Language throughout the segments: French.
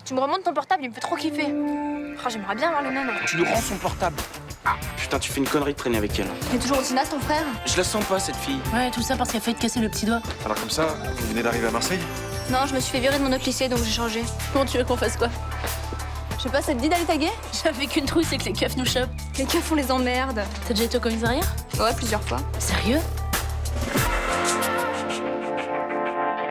Tu me remontes ton portable, il me fait trop kiffer. Oh, j'aimerais bien voir le même. Tu lui rends son portable. Ah, putain, tu fais une connerie de traîner avec elle. Il est toujours aussi naze, ton frère? Je la sens pas, cette fille. Ouais, tout ça parce qu'elle a failli te casser le petit doigt. Alors comme ça, vous venez d'arriver à Marseille? Non, je me suis fait virer de mon autre lycée, donc j'ai changé. Comment tu veux qu'on fasse quoi? Je sais pas, ça te dit d'aller taguer? J'avais qu'une trouille, c'est que les keufs nous chopent. Les keufs, on les emmerde. T'as déjà été au commissariat? Ouais, plusieurs fois. Sérieux?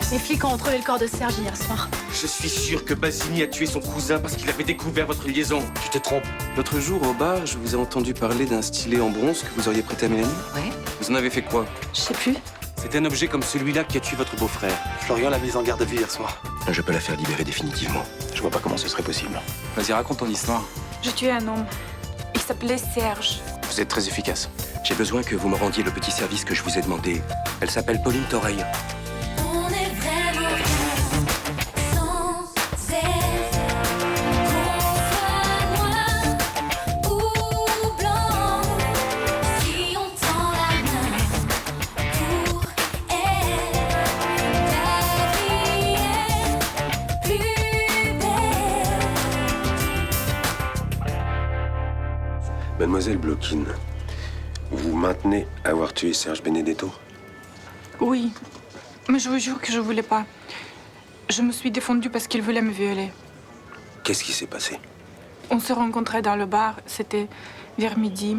Les flics ont retrouvé le corps de Serge hier soir. Je suis sûr que Basini a tué son cousin parce qu'il avait découvert votre liaison. Tu te trompes. L'autre jour, au bar, je vous ai entendu parler d'un stylet en bronze que vous auriez prêté à Mélanie. Ouais. Vous en avez fait quoi? Je sais plus. C'est un objet comme celui-là qui a tué votre beau-frère. Florian l'a mise en garde à vue hier soir. Je peux la faire libérer définitivement. Je vois pas comment ce serait possible. Vas-y, raconte ton histoire. J'ai tué un homme. Il s'appelait Serge. Vous êtes très efficace. J'ai besoin que vous me rendiez le petit service que je vous ai demandé. Elle s'appelle Pauline Toreille. On est vraiment bien sans elle. Qu'on soit noir ou blanc, si on tend la main pour elle, la vie est plus belle. Mademoiselle Bloquine, vous maintenez avoir tué Serge Benedetto? Oui, mais je vous jure que je voulais pas. Je me suis défendue parce qu'il voulait me violer. Qu'est-ce qui s'est passé? On se rencontrait dans le bar, c'était vers midi.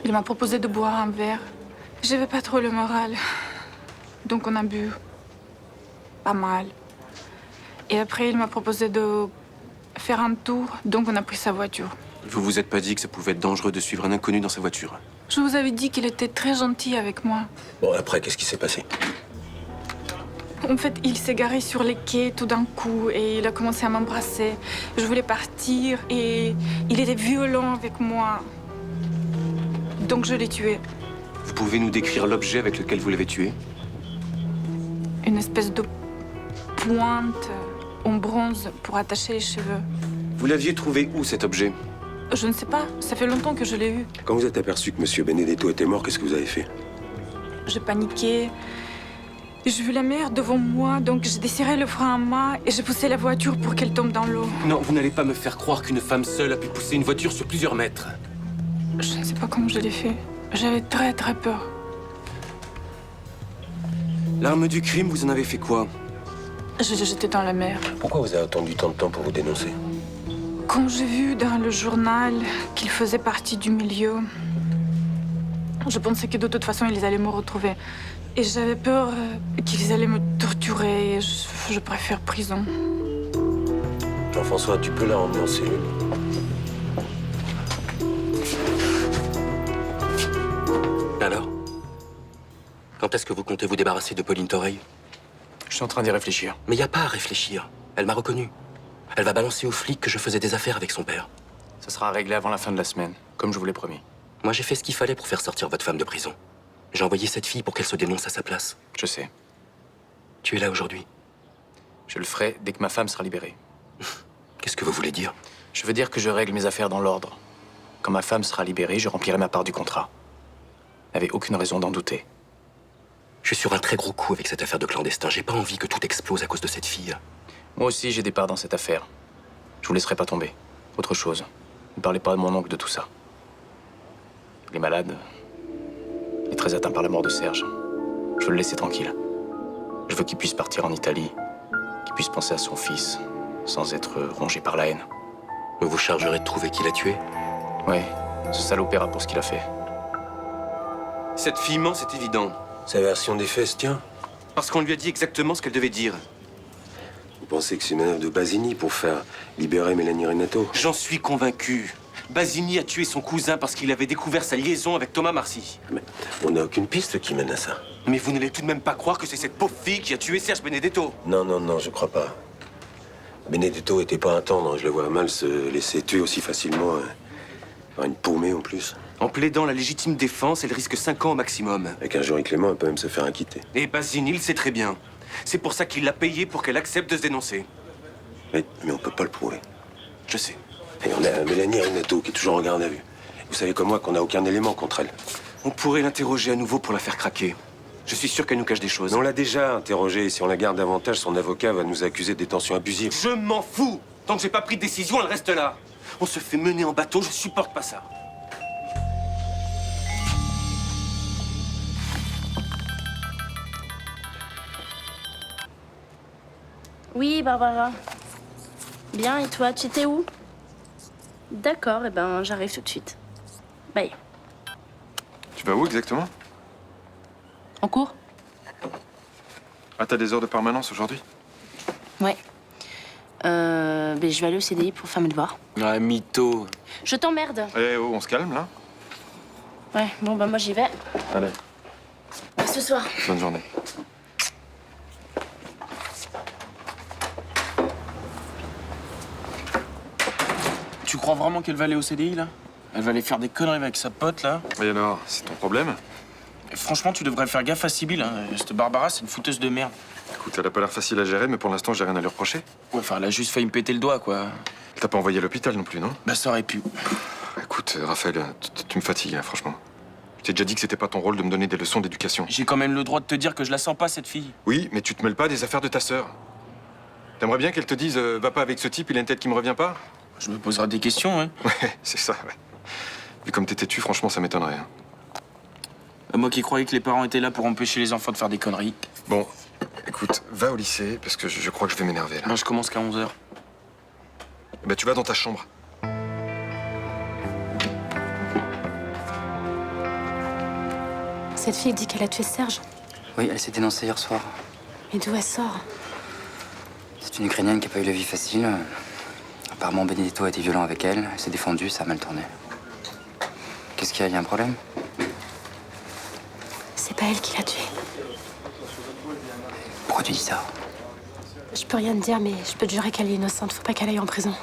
Il m'a proposé de boire un verre. J'avais pas trop le moral, donc on a bu. Pas mal. Et après, il m'a proposé de faire un tour, donc on a pris sa voiture. Vous vous êtes pas dit que ça pouvait être dangereux de suivre un inconnu dans sa voiture? Je vous avais dit qu'il était très gentil avec moi. Bon, après, qu'est-ce qui s'est passé? En fait, il s'est garé sur les quais tout d'un coup et il a commencé à m'embrasser. Je voulais partir et il était violent avec moi. Donc je l'ai tué. Vous pouvez nous décrire l'objet avec lequel vous l'avez tué? Une espèce de pointe en bronze pour attacher les cheveux. Vous l'aviez trouvé où, cet objet? Je ne sais pas, ça fait longtemps que je l'ai eu. Quand vous êtes aperçu que Monsieur Benedetto était mort, qu'est-ce que vous avez fait? J'ai paniqué. J'ai vu la mer devant moi, donc j'ai desserré le frein à main et j'ai poussé la voiture pour qu'elle tombe dans l'eau. Non, vous n'allez pas me faire croire qu'une femme seule a pu pousser une voiture sur plusieurs mètres. Je ne sais pas comment je l'ai fait. J'avais très très peur. L'arme du crime, vous en avez fait quoi? Je l'ai jetée dans la mer. Pourquoi vous avez attendu tant de temps pour vous dénoncer? Quand j'ai vu dans le journal qu'il faisait partie du milieu, je pensais que de toute façon, ils allaient me retrouver. Et j'avais peur qu'ils allaient me torturer. Je préfère prison. Jean-François, tu peux la emmener en cellule. Alors? Quand est-ce que vous comptez vous débarrasser de Pauline Toreille? Je suis en train d'y réfléchir. Mais y a pas à réfléchir. Elle m'a reconnu. Elle va balancer aux flics que je faisais des affaires avec son père. Ça sera réglé avant la fin de la semaine, comme je vous l'ai promis. Moi, j'ai fait ce qu'il fallait pour faire sortir votre femme de prison. J'ai envoyé cette fille pour qu'elle se dénonce à sa place. Je sais. Tu es là aujourd'hui. Je le ferai dès que ma femme sera libérée. Qu'est-ce que vous voulez dire? Je veux dire que je règle mes affaires dans l'ordre. Quand ma femme sera libérée, je remplirai ma part du contrat. Vous n'avez aucune raison d'en douter. Je suis sur un très gros coup avec cette affaire de clandestin. J'ai pas envie que tout explose à cause de cette fille. Moi aussi, j'ai des parts dans cette affaire. Je vous laisserai pas tomber. Autre chose, ne parlez pas à mon oncle de tout ça. Il est malade. Il est très atteint par la mort de Serge. Je veux le laisser tranquille. Je veux qu'il puisse partir en Italie, qu'il puisse penser à son fils, sans être rongé par la haine. Vous vous chargerez de trouver qui l'a tué? Oui, ce salaud paiera pour ce qu'il a fait. Cette fille ment, c'est évident. Sa version des faits se tient? Parce qu'on lui a dit exactement ce qu'elle devait dire. Vous pensez que c'est une manœuvre de Basini pour faire libérer Mélanie Renato? J'en suis convaincu. Basini a tué son cousin parce qu'il avait découvert sa liaison avec Thomas Marcy. Mais on n'a aucune piste qui mène à ça. Mais vous n'allez tout de même pas croire que c'est cette pauvre fille qui a tué Serge Benedetto. Non, non, non, je crois pas. Benedetto était pas un tendre, je le vois mal se laisser tuer aussi facilement. Par une paumée en plus. En plaidant la légitime défense, elle risque 5 ans au maximum. Avec un jury clément, elle peut même se faire acquitter. Et Basini le sait très bien. C'est pour ça qu'il l'a payé pour qu'elle accepte de se dénoncer. Mais on peut pas le prouver. Je sais. Et on a Mélanie Renato qui est toujours en garde à vue. Vous savez comme moi qu'on n'a aucun élément contre elle. On pourrait l'interroger à nouveau pour la faire craquer. Je suis sûr qu'elle nous cache des choses. Mais on l'a déjà interrogée. Si on la garde davantage, son avocat va nous accuser de détention abusive. Je m'en fous. Tant que j'ai pas pris de décision, elle reste là. On se fait mener en bateau, je supporte pas ça. Oui, Barbara. Bien, et toi, tu étais où? D'accord, et ben j'arrive tout de suite. Bye. Tu vas où exactement? En cours? Ah, t'as des heures de permanence aujourd'hui? Ouais. Ben, je vais aller au CDI pour faire mes devoirs. Ah, mytho. Je t'emmerde. Eh oh, on se calme là? Ouais, bon, ben moi j'y vais. Allez, À ce soir. bonne journée. Tu crois vraiment qu'elle va aller au CDI, là? Elle va aller faire des conneries avec sa pote, là? Et alors, c'est ton problème? Et franchement, tu devrais faire gaffe à Sibylle, hein. Cette Barbara, c'est une fouteuse de merde. Écoute, elle a pas l'air facile à gérer, mais pour l'instant, j'ai rien à lui reprocher. Ouais, enfin, elle a juste failli me péter le doigt, quoi. Elle t'a pas envoyé à l'hôpital non plus, non? Bah, ça aurait pu. Écoute, Raphaël, tu me fatigues, hein, franchement. Je t'ai déjà dit que c'était pas ton rôle de me donner des leçons d'éducation. J'ai quand même le droit de te dire que je la sens pas, cette fille. Oui, mais tu te mêles pas des affaires de ta sœur. T'aimerais bien qu'elle te dise va pas avec ce type, il a une tête qui me revient pas? Je me poserai des questions, hein. Ouais, c'est ça, ouais. Vu comme t'es têtu, franchement, ça m'étonnerait. Hein. Moi qui croyais que les parents étaient là pour empêcher les enfants de faire des conneries. Bon, écoute, va au lycée, parce que je crois que je vais m'énerver, là. Moi, je commence qu'à 11h. Bah, tu vas dans ta chambre. Cette fille dit qu'elle a tué Serge. Oui, elle s'est dénoncée hier soir. Mais d'où elle sort? C'est une Ukrainienne qui n'a pas eu la vie facile. Apparemment, Benedetto a été violent avec elle. Elle s'est défendue, ça a mal tourné. Qu'est-ce qu'il y a? Il y a un problème? C'est pas elle qui l'a tué. Pourquoi tu dis ça? Je peux rien te dire, mais je peux te jurer qu'elle est innocente. Faut pas qu'elle aille en prison.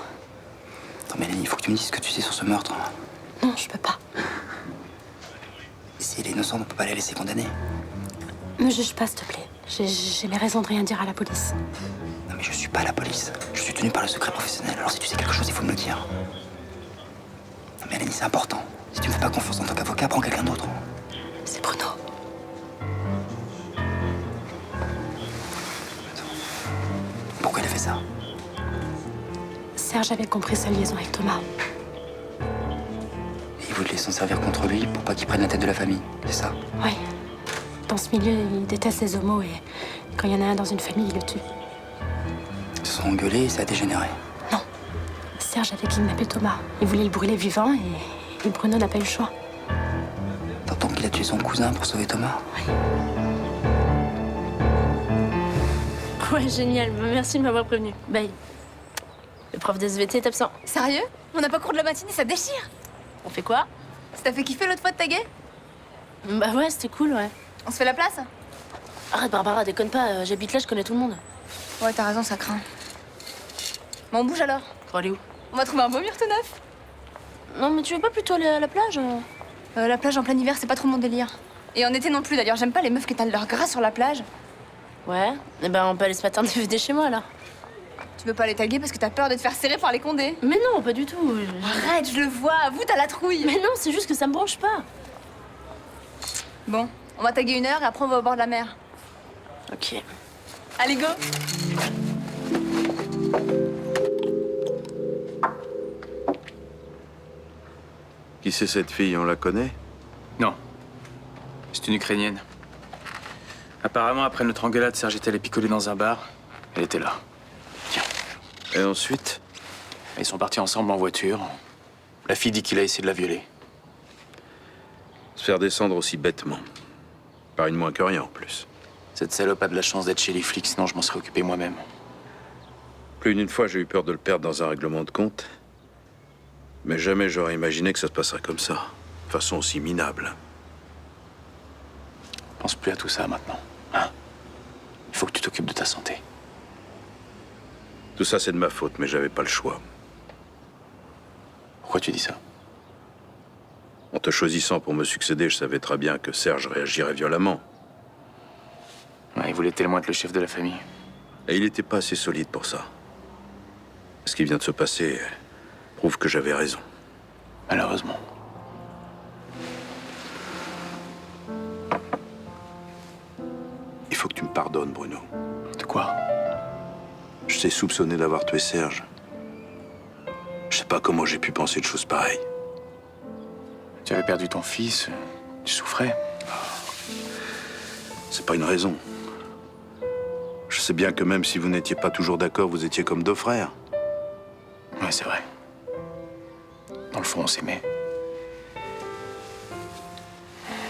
Attends, Mélanie, il faut que tu me dises ce que tu sais sur ce meurtre. Non, je peux pas. Si elle est innocente, on peut pas la laisser condamner. Me juge pas, s'il te plaît. J'ai les raisons de rien dire à la police. Non, mais je suis pas la police. Je suis tenu par le secret professionnel. Alors si tu sais quelque chose, il faut me le dire. Non, Mélanie, c'est important. Si tu me fais pas confiance en tant qu'avocat, prends quelqu'un d'autre. C'est Bruno. Pourquoi elle a fait ça? Serge avait compris sa liaison avec Thomas. Et il voulait s'en servir contre lui pour pas qu'il prenne la tête de la famille, c'est ça? Oui. Dans ce milieu, ils détestent les homos et quand il y en a un dans une famille, ils le tuent. Ils se sont engueulés et ça a dégénéré. Non. Serge avait kidnappé Thomas. Il voulait le brûler vivant et Bruno n'a pas eu le choix. T'entends qu'il a tué son cousin pour sauver Thomas? Ouais, génial. Merci de m'avoir prévenu. Bye. Le prof de SVT est absent. Sérieux? On n'a pas cours de la matinée, ça déchire. On fait quoi? Ça t'a fait kiffer l'autre fois de taguer? Bah ouais, c'était cool, ouais. On se fait la place? Arrête, Barbara, déconne pas. J'habite là, je connais tout le monde. Ouais, t'as raison, ça craint. Bon, on bouge alors. Pour aller où? On va trouver un beau mur tout neuf. Non, mais tu veux pas plutôt aller à la plage? La plage en plein hiver, c'est pas trop mon délire. Et en été non plus, d'ailleurs, j'aime pas les meufs qui étalent leur gras sur la plage. Ouais. Eh ben, on peut aller se matin DVD chez moi, alors. Tu veux pas les taguer parce que t'as peur de te faire serrer par les condés? Mais non, pas du tout. Arrête, je le vois, vous t'as la trouille. Mais non, c'est juste que ça me branche pas. Bon, on va taguer 1 heure et après on va au bord de la mer. Ok. Allez, go! Qui c'est cette fille? On la connaît? Non. C'est une Ukrainienne. Apparemment, après notre engueulade, Serge était allé picoler dans un bar. Elle était là. Tiens. Et ensuite? Ils sont partis ensemble en voiture. La fille dit qu'il a essayé de la violer. Se faire descendre aussi bêtement. Pas une moins que rien en plus. Cette salope a de la chance d'être chez les flics, sinon je m'en serais occupé moi-même. Plus d'une fois, j'ai eu peur de le perdre dans un règlement de compte. Mais jamais j'aurais imaginé que ça se passerait comme ça. De façon aussi minable. Pense plus à tout ça maintenant. Hein? Il faut que tu t'occupes de ta santé. Tout ça, c'est de ma faute, mais j'avais pas le choix. Pourquoi tu dis ça? En te choisissant pour me succéder, je savais très bien que Serge réagirait violemment. Ouais, il voulait tellement être le chef de la famille. Et il n'était pas assez solide pour ça. Ce qui vient de se passer prouve que j'avais raison. Malheureusement. tu me pardonnes, Bruno. De quoi? Je t'ai soupçonné d'avoir tué Serge. Je sais pas comment j'ai pu penser de choses pareilles. Tu avais perdu ton fils, tu souffrais. C'est pas une raison. Je sais bien que même si vous n'étiez pas toujours d'accord, vous étiez comme deux frères. Ouais, c'est vrai. Dans le fond, on s'aimait.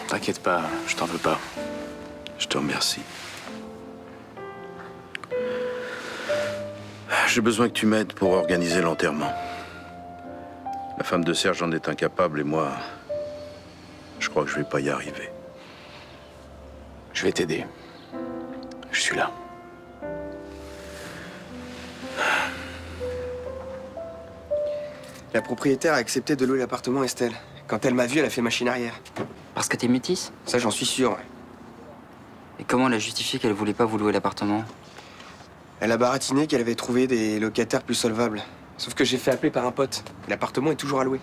T'inquiète pas, je t'en veux pas. Je te remercie. J'ai besoin que tu m'aides pour organiser l'enterrement. La femme de Serge en est incapable et moi, je crois que je vais pas y arriver. Je vais t'aider. Je suis là. La propriétaire a accepté de louer l'appartement, Estelle. Quand elle m'a vu, elle a fait machine arrière. Parce que t'es métisse? Ça, j'en suis sûr, ouais. Et comment elle a justifié qu'elle voulait pas vous louer l'appartement? Elle a baratiné qu'elle avait trouvé des locataires plus solvables. Sauf que j'ai fait appeler par un pote. L'appartement est toujours à louer.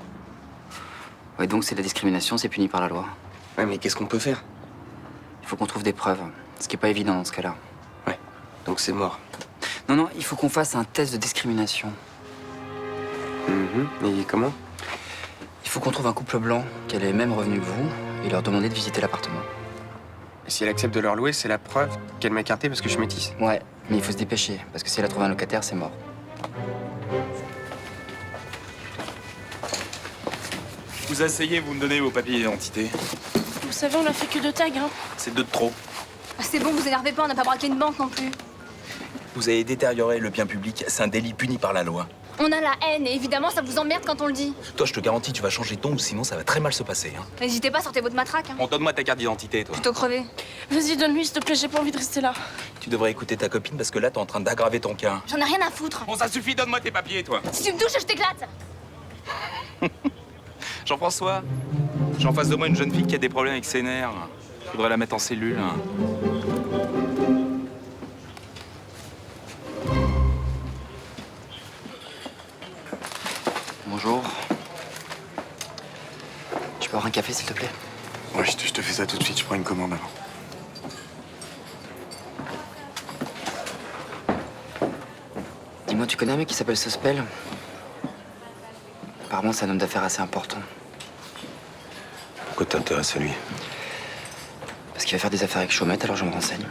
Ouais, donc c'est de la discrimination, c'est puni par la loi. Ouais, mais qu'est-ce qu'on peut faire? Il faut qu'on trouve des preuves, ce qui est pas évident dans ce cas-là. Ouais, donc c'est mort. Non, non, il faut qu'on fasse un test de discrimination. Et comment? Il faut qu'on trouve un couple blanc qui a les mêmes revenus que vous et leur demander de visiter l'appartement. Et si elle accepte de leur louer, c'est la preuve qu'elle m'a écarté parce que je suis métisse. Ouais, mais il faut se dépêcher, parce que si elle a trouvé un locataire, c'est mort. Vous asseyez, vous me donnez vos papiers d'identité. Vous savez, on a fait que 2 tags, hein. C'est 2 de trop. Ah, c'est bon, vous énervez pas, on n'a pas braqué une banque non plus. Vous avez détérioré le bien public, c'est un délit puni par la loi. On a la haine et évidemment ça vous emmerde quand on le dit. Toi, je te garantis, tu vas changer de ton ou sinon ça va très mal se passer. Hein. N'hésitez pas, sortez votre matraque. Hein. Bon, donne-moi ta carte d'identité, toi. Plutôt crevé. Vas-y, donne-lui, s'il te plaît, j'ai pas envie de rester là. Tu devrais écouter ta copine parce que là, t'es en train d'aggraver ton cas. J'en ai rien à foutre. Bon, ça suffit, donne-moi tes papiers, toi. Si tu me touches, je t'éclate. Jean-François, j'ai en face de moi une jeune fille qui a des problèmes avec ses nerfs. Faudrait la mettre en cellule. Bonjour. Tu peux avoir un café, s'il te plaît? Ouais, je te fais ça tout de suite, je prends une commande avant. Dis-moi, tu connais un mec qui s'appelle Sospel? Apparemment, c'est un homme d'affaires assez important. Pourquoi t'intéresses à lui? Parce qu'il va faire des affaires avec Chaumette, alors je me renseigne.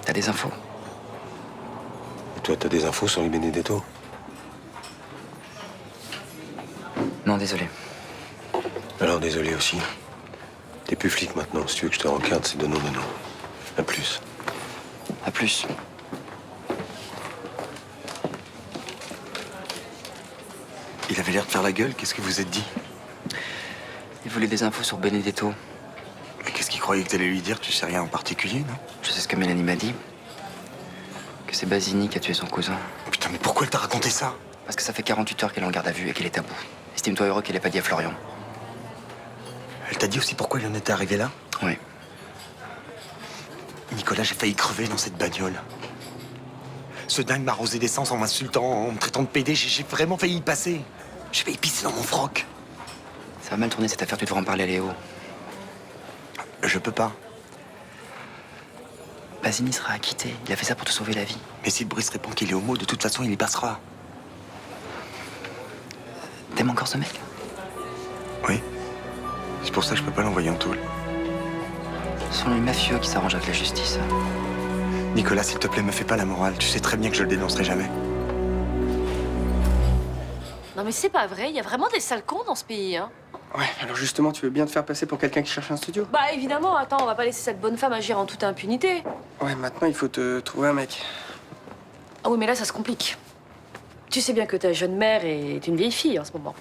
T'as des infos? Et toi, t'as des infos sur les Benedetto? Non, désolé. Alors, désolé aussi. T'es plus flic maintenant. Si tu veux que je te rencarde, c'est donnant. À plus. À plus. Il avait l'air de faire la gueule, qu'est-ce que vous êtes dit? Il voulait des infos sur Benedetto. Mais qu'est-ce qu'il croyait que t'allais lui dire? Tu sais rien en particulier, non? Je sais ce que Mélanie m'a dit. Que c'est Basini qui a tué son cousin. Putain, mais pourquoi elle t'a raconté ça? Parce que ça fait 48 heures qu'elle est en garde à vue et qu'elle est à bout. Estime-toi heureux qu'elle ait pas dit à Florian. Elle t'a dit aussi pourquoi il en était arrivé là? Oui. Nicolas, j'ai failli crever dans cette bagnole. Ce dingue m'a arrosé d'essence en m'insultant, en me traitant de pédé. J'ai vraiment failli y passer. J'ai failli pisser dans mon froc. Ça va mal tourner cette affaire, tu devrais en parler à Léo. Je peux pas. Basini sera acquitté. Il a fait ça pour te sauver la vie. Mais si le Brice répond qu'il est homo, de toute façon, il y passera. T'aimes encore ce mec? Oui. C'est pour ça que je peux pas l'envoyer en tôle. Ce sont les mafieux qui s'arrangent avec la justice. Nicolas, s'il te plaît, me fais pas la morale. Tu sais très bien que je le dénoncerai jamais. Non mais c'est pas vrai, il y a vraiment des sales cons dans ce pays, hein. Ouais, alors justement, tu veux bien te faire passer pour quelqu'un qui cherche un studio? Bah évidemment, attends, on va pas laisser cette bonne femme agir en toute impunité. Ouais, maintenant, il faut te trouver un mec. Ah oui, mais là, ça se complique. Tu sais bien que ta jeune mère est une vieille fille en ce moment.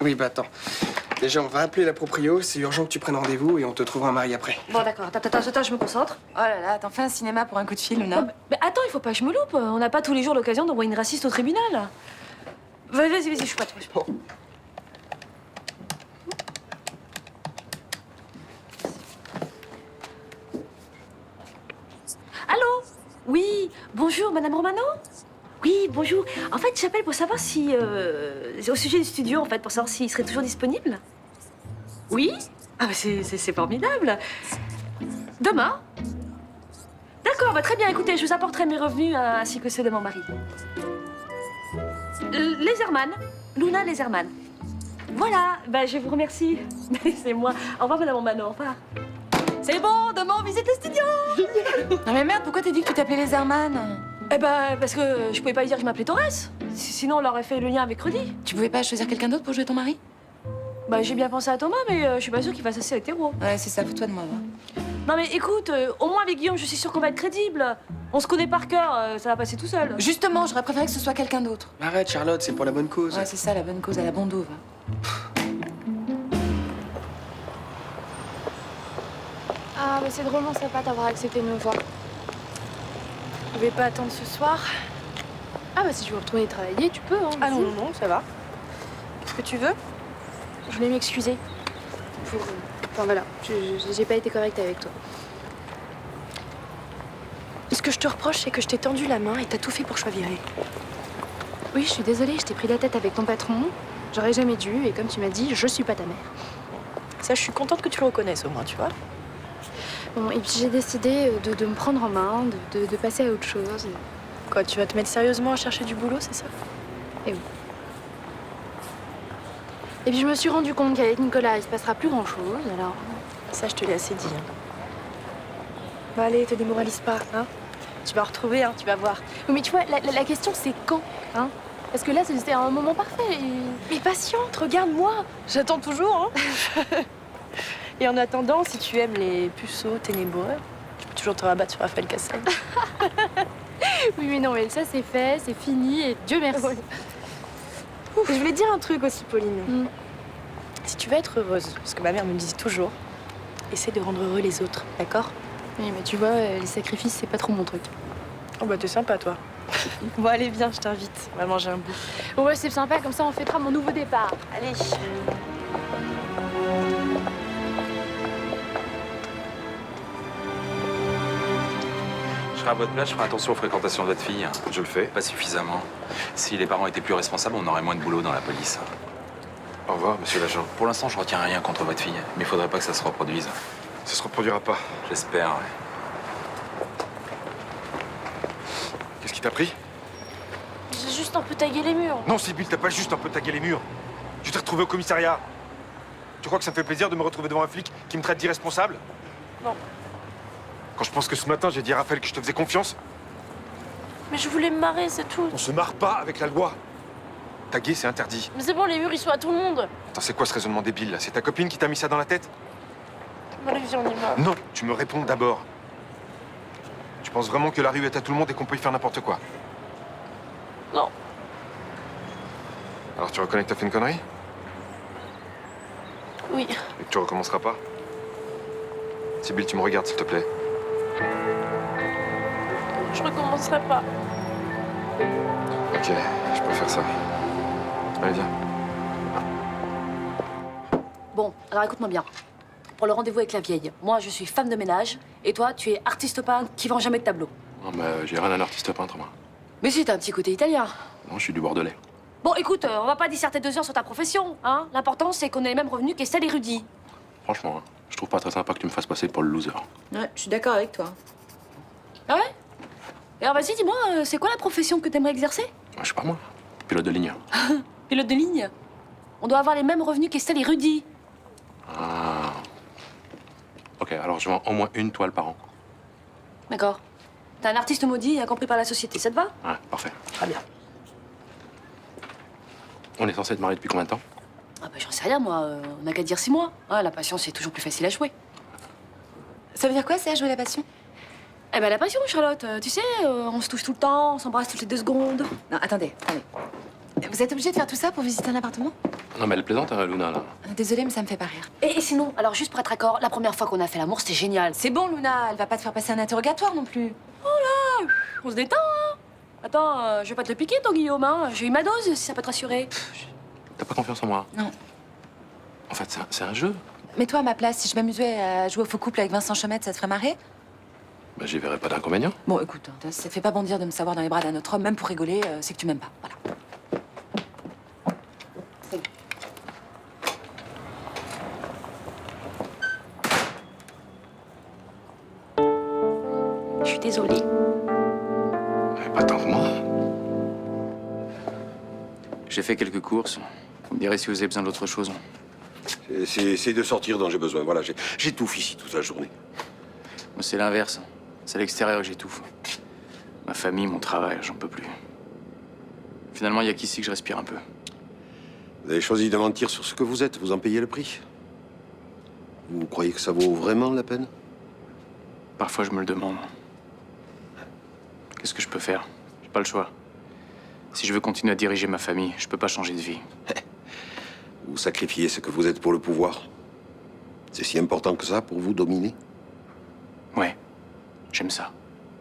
Oui, bah attends. Déjà, on va appeler la proprio, c'est urgent que tu prennes rendez-vous et on te trouvera un mari après. Bon, d'accord, attends, je me concentre. Oh là là, t'en fais un cinéma pour un coup de fil, non? Mais attends, il faut pas que je me loupe. On n'a pas tous les jours l'occasion d'envoyer une raciste au tribunal. Vas-y, je suis pas toi. Allô? Oui, bonjour, Madame Romano? Oui, bonjour. En fait, j'appelle pour savoir si... au sujet du studio, en fait, pour savoir s'il serait toujours disponible. Oui? Ah, bah c'est formidable. Demain? D'accord, bah très bien, écoutez, je vous apporterai mes revenus ainsi que ceux de mon mari. Laserman, Luna Laserman. Voilà, bah je vous remercie. C'est moi. Au revoir, madame Romano, au revoir. C'est bon, demain on visite le studio. Non mais merde, pourquoi t'as dit que tu t'appelais Laserman? Eh ben, parce que je pouvais pas dire que je m'appelais Torres. Sinon, on aurait fait le lien avec Rudy. Tu pouvais pas choisir quelqu'un d'autre pour jouer ton mari? Bah, j'ai bien pensé à Thomas, mais je suis pas sûre qu'il fasse assez hétéro. Ouais, c'est ça, fous-toi de moi, va. Non mais écoute, au moins avec Guillaume, je suis sûre qu'on va être crédible. On se connaît par cœur, ça va passer tout seul. Justement, j'aurais préféré que ce soit quelqu'un d'autre. Arrête, Charlotte, c'est pour la bonne cause. Ouais, c'est ça, la bonne cause à la Bondo, va. Ah, mais c'est drôlement sympa d'avoir accepté de me voir. Je vais pas attendre ce soir. Ah, bah si tu veux retourner travailler, tu peux, hein. Ah non, vas-y. non, ça va. Qu'est-ce que tu veux? Je voulais m'excuser. Pour. Enfin voilà, j'ai pas été correcte avec toi. Ce que je te reproche, c'est que je t'ai tendu la main et t'as tout fait pour que je sois virée. Oui, je suis désolée, je t'ai pris la tête avec ton patron. J'aurais jamais dû, et comme tu m'as dit, je suis pas ta mère. Ça, je suis contente que tu le reconnaisses au moins, tu vois. Bon, et puis j'ai décidé de me prendre en main, de passer à autre chose. Quoi, tu vas te mettre sérieusement à chercher du boulot, c'est ça? Et oui. Et puis je me suis rendu compte qu'avec Nicolas, il se passera plus grand-chose, alors... Ça, je te l'ai assez dit. Hein. Bah allez, te démoralise pas, hein. Tu vas retrouver, hein, tu vas voir. Oui, mais tu vois, la question c'est quand, hein? Parce que là, c'était un moment parfait. Et... Mais patiente, regarde-moi. J'attends toujours, hein. Et en attendant, si tu aimes les puceaux ténébreux, tu peux toujours te rabattre sur Raphaël Cassel. Oui, mais non, mais ça c'est fait, c'est fini, et Dieu merci. Oui. Et je voulais te dire un truc aussi, Pauline. Si tu veux être heureuse, parce que ma mère me disait toujours, essaie de rendre heureux les autres, d'accord? Oui, mais tu vois, les sacrifices, c'est pas trop mon truc. Oh bah t'es sympa, toi. Bon, allez, viens, je t'invite. On va manger un bout. Ouais, c'est sympa, comme ça on fêtera mon nouveau départ. Allez. Je serai à votre place, je ferai attention aux fréquentations de votre fille. Je le fais. Pas suffisamment. Si les parents étaient plus responsables, on aurait moins de boulot dans la police. Au revoir, monsieur l'agent. Pour l'instant, je retiens rien contre votre fille, mais il faudrait pas que ça se reproduise. Ça se reproduira pas. J'espère, ouais. Qu'est-ce qui t'a pris? J'ai juste un peu tagué les murs. Non, Sibylle, t'as pas juste un peu tagué les murs. Tu t'es retrouvé au commissariat. Tu crois que ça me fait plaisir de me retrouver devant un flic qui me traite d'irresponsable? Non. Quand je pense que ce matin, j'ai dit à Raphaël que je te faisais confiance. Mais je voulais me marrer, c'est tout. On se marre pas avec la loi. Taguer, c'est interdit. Mais c'est bon, les murs, ils sont à tout le monde. Attends, c'est quoi ce raisonnement débile, là? C'est ta copine qui t'a mis ça dans la tête? Allez, viens, on y va. Non, tu me réponds d'abord. Tu penses vraiment que la rue est à tout le monde et qu'on peut y faire n'importe quoi? Non. Alors tu reconnais que t'as fait une connerie? Oui. Et que tu recommenceras pas? Sibylle, tu me regardes, s'il te plaît. Je recommencerai pas. Ok, je peux faire ça. Allez, viens. Bon, alors écoute-moi bien. Pour le rendez-vous avec la vieille, moi je suis femme de ménage, et toi tu es artiste peintre qui vend jamais de tableau. Non, mais j'ai rien d'un artiste peintre, moi. Mais si, t'as un petit côté italien. Non, je suis du Bordelais. Bon, écoute, on va pas disserter 2 heures sur ta profession, hein. L'important c'est qu'on ait les mêmes revenus qu'Estelle et Rudy. Franchement, hein, je trouve pas très sympa que tu me fasses passer pour le loser. Ouais, je suis d'accord avec toi. Ah ouais? Et alors vas-y, dis-moi, c'est quoi la profession que t'aimerais exercer? Je sais pas moi, pilote de ligne. Pilote de ligne? On doit avoir les mêmes revenus qu'Estelle et Rudy. Ah. Ok, alors je vends au moins une toile par an. D'accord. T'es un artiste maudit et incompris par la société, ça te va? Ouais, parfait. Très bien. On est censé être mariés depuis combien de temps? Ah bah j'en sais rien, moi. On n'a qu'à dire 6 mois. Ah, la passion, c'est toujours plus facile à jouer. Ça veut dire quoi, ça, jouer la passion? Eh ben la passion, Charlotte. Tu sais, on se touche tout le temps, on s'embrasse toutes les 2 secondes. Non, attendez. Vous êtes obligé de faire tout ça pour visiter un appartement? Non, mais elle plaisante, hein, Luna, là. Désolée, mais ça me fait pas rire. Et sinon, alors juste pour être d'accord, la première fois qu'on a fait l'amour, c'était génial. C'est bon, Luna, elle va pas te faire passer un interrogatoire non plus. Oh là, on se détend, hein. Attends, je vais pas te le piquer, ton Guillaume, hein. J'ai eu ma dose, si ça peut te rassurer. T'as pas confiance en moi? Non. En fait, c'est un jeu. Mais toi, à ma place, si je m'amusais à jouer au faux couple avec Vincent Chomette, ça te ferait marrer? Bah, j'y verrais pas d'inconvénient. Bon, écoute, ça te fait pas bondir de me savoir dans les bras d'un autre homme, même pour rigoler, c'est que tu m'aimes pas. Voilà. C'est bon. Je suis désolée. J'ai fait quelques courses. Vous me direz si vous avez besoin d'autre chose. C'est de sortir dont j'ai besoin. Voilà, j'étouffe ici toute la journée. Moi, c'est l'inverse. C'est à l'extérieur que j'étouffe. Ma famille, mon travail, j'en peux plus. Finalement, il n'y a qu'ici que je respire un peu. Vous avez choisi de mentir sur ce que vous êtes. Vous en payez le prix. Vous croyez que ça vaut vraiment la peine? Parfois, je me le demande. Qu'est-ce que je peux faire? J'ai pas le choix. Si je veux continuer à diriger ma famille, je peux pas changer de vie. Vous sacrifiez ce que vous êtes pour le pouvoir. C'est si important que ça pour vous dominer? Ouais, j'aime ça.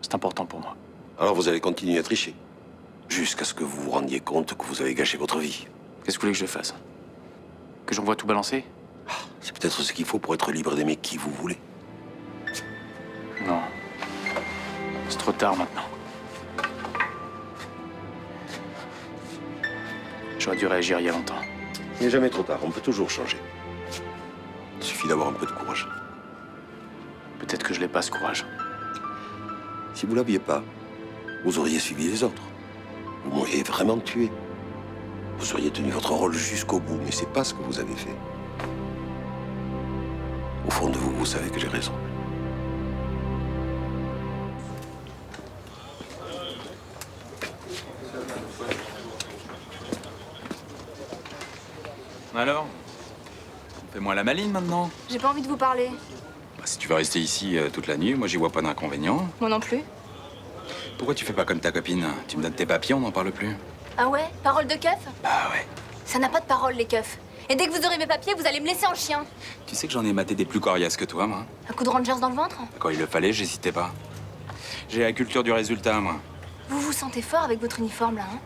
C'est important pour moi. Alors vous allez continuer à tricher. Jusqu'à ce que vous vous rendiez compte que vous avez gâché votre vie. Qu'est-ce que vous voulez que je fasse? Que j'envoie tout balancer? C'est peut-être ce qu'il faut pour être libre d'aimer qui vous voulez. Non. C'est trop tard maintenant. J'aurais dû réagir il y a longtemps. Il n'est jamais trop tard, on peut toujours changer. Il suffit d'avoir un peu de courage. Peut-être que je n'ai pas ce courage. Si vous l'aviez pas, vous auriez suivi les autres. Vous m'auriez vraiment tué. Vous auriez tenu votre rôle jusqu'au bout, mais c'est pas ce que vous avez fait. Au fond de vous, vous savez que j'ai raison. Alors? Fais-moi la maline maintenant. J'ai pas envie de vous parler. Bah, si tu veux rester ici toute la nuit, moi j'y vois pas d'inconvénient. Moi non plus. Pourquoi tu fais pas comme ta copine? Tu me donnes tes papiers, on n'en parle plus. Ah ouais? Parole de keuf? Bah ouais. Ça n'a pas de parole, les keufs. Et dès que vous aurez mes papiers, vous allez me laisser en chien. Tu sais que j'en ai maté des plus coriaces que toi, moi. Un coup de Rangers dans le ventre? Quand il le fallait, j'hésitais pas. J'ai la culture du résultat, moi. Vous vous sentez fort avec votre uniforme, là, hein?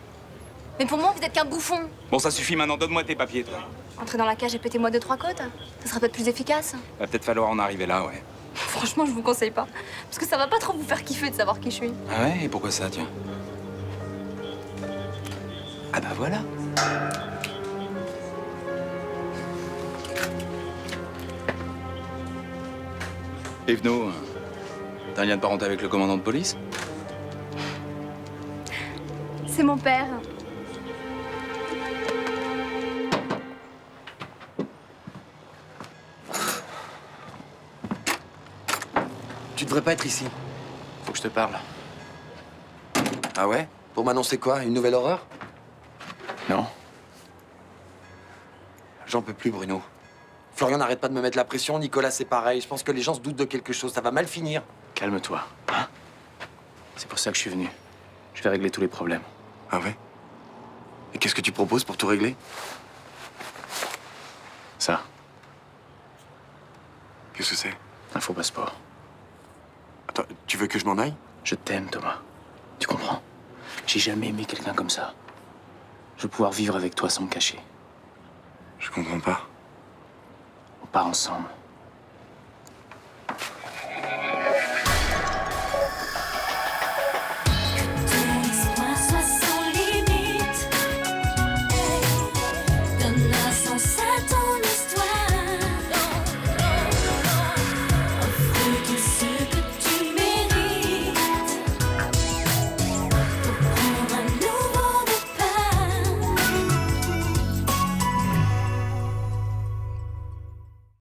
Mais pour moi, vous êtes qu'un bouffon. Bon, ça suffit maintenant, donne-moi tes papiers, toi. Entrez dans la cage et pétez-moi 2-3 côtes. Ça serait peut-être plus efficace. Va peut-être falloir en arriver là, ouais. Franchement, je vous conseille pas. Parce que ça va pas trop vous faire kiffer de savoir qui je suis. Ah ouais? Et pourquoi ça, tiens? Ah bah voilà. Evno, t'as un lien de parenté avec le commandant de police? C'est mon père. Tu devrais pas être ici. Faut que je te parle. Ah ouais? Pour m'annoncer quoi? Une nouvelle horreur? Non. J'en peux plus, Bruno. Florian n'arrête pas de me mettre la pression, Nicolas c'est pareil. Je pense que les gens se doutent de quelque chose, ça va mal finir. Calme-toi, hein? C'est pour ça que je suis venu. Je vais régler tous les problèmes. Ah ouais? Et qu'est-ce que tu proposes pour tout régler? Ça, Qu'est-ce que c'est? un faux passeport. Attends, tu veux que je m'en aille? Je t'aime, Thomas. Tu comprends? J'ai jamais aimé quelqu'un comme ça. Je veux pouvoir vivre avec toi sans me cacher. Je comprends pas. On part ensemble.